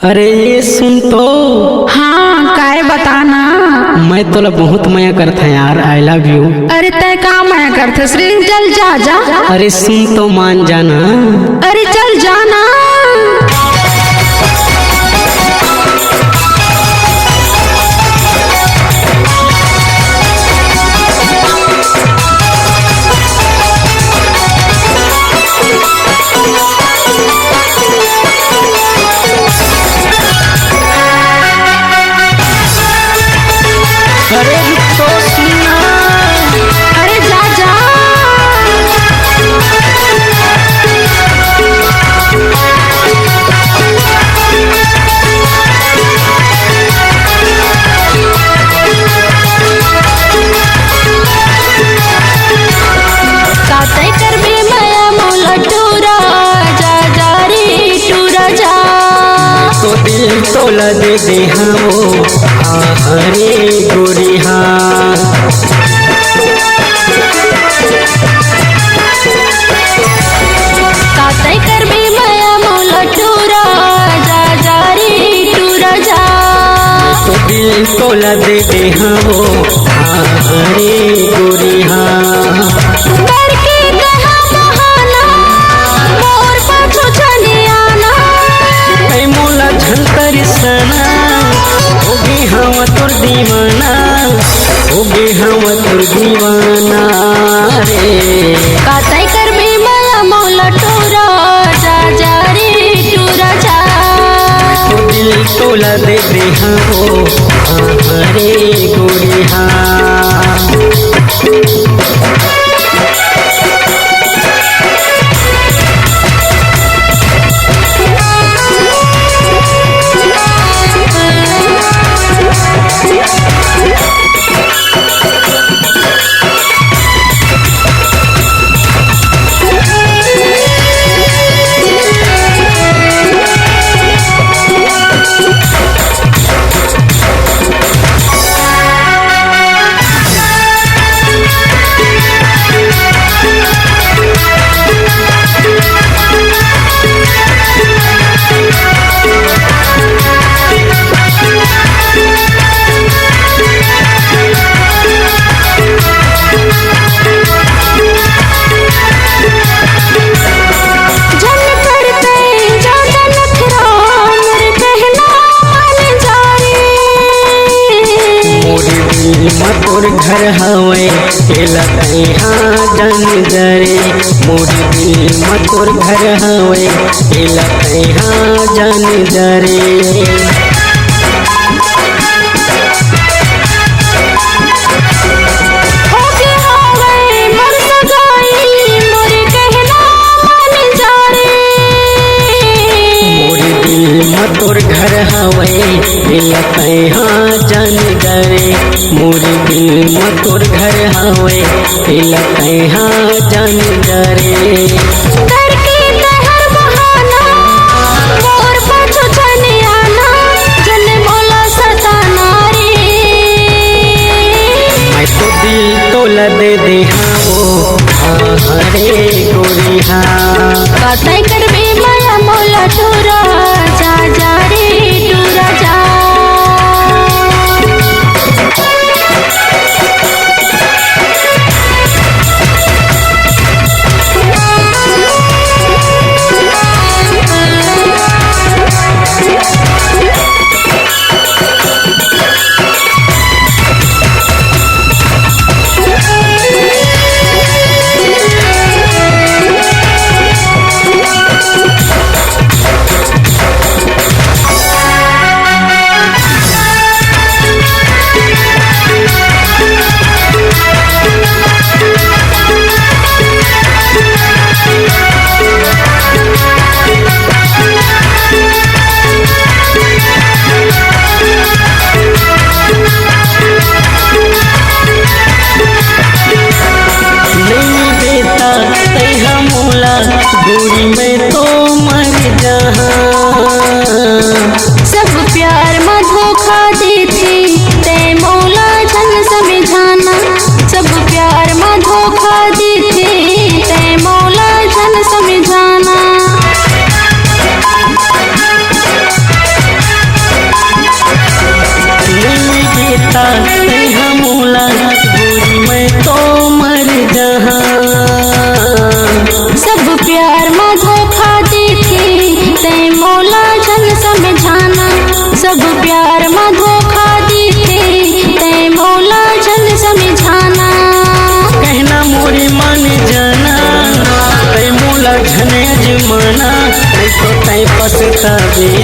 अरे ये सुन तो। हाँ काय बताना। मैं तोला बहुत माया करता यार, आई लव यू। अरे तय का माया करते श्री, चल जा जा। अरे सुन तो मान जाना। अरे चल जाना। अरे तो सुना। अरे जा जा। कातै कर भी माया मोला टूरा जा जा रे टूरा जा। तो दिल तोला दे दे हो हरे गोरी हाँ। कातै कर भी माया मोला टूरा जा जा रे टूरा जा। तो दिल तोला दे दे हो हरे गोरी हाँ। करके कहा बहाना मोर पाछो चले आना। ऐ मोला झंतर सना होगे हम तुर दीवाना, होगे हम तुर दीवाना रे। कातै कर भी माया मोला टूरा जा जा रे टूरा जा। तो दिल तोला दे दे हो हरे गोरी हाँ। मोर घर हवे यहाँ जन जरे। मोरी दिल मोर घर हवे यहाँ जन जरे। तोर घर हवे यहाँ जन जरे। मोरी दिल तोर घर हवे यहाँ जन जरे। करके तहर बहाना मोर पाछो चले आना। जन मोला सताना रे। मैं तो दिल तोला दे दे हो हरे गोरी हाँ। कातै कर भी माया मोला टूरा जा जा रे टूरा जा।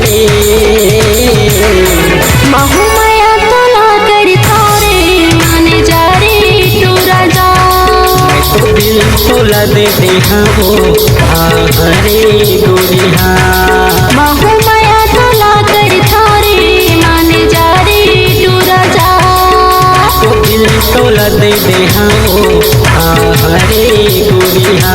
रे। महू माया तोला कर थारे माने जा रे तू राजा। मैं तो दिल तोला दे दे हो हरे गोरिया। महू माया तोला कर थारे माने जा रे तू राजा। तो दिल तोला दे दे हो हरे गोरिया।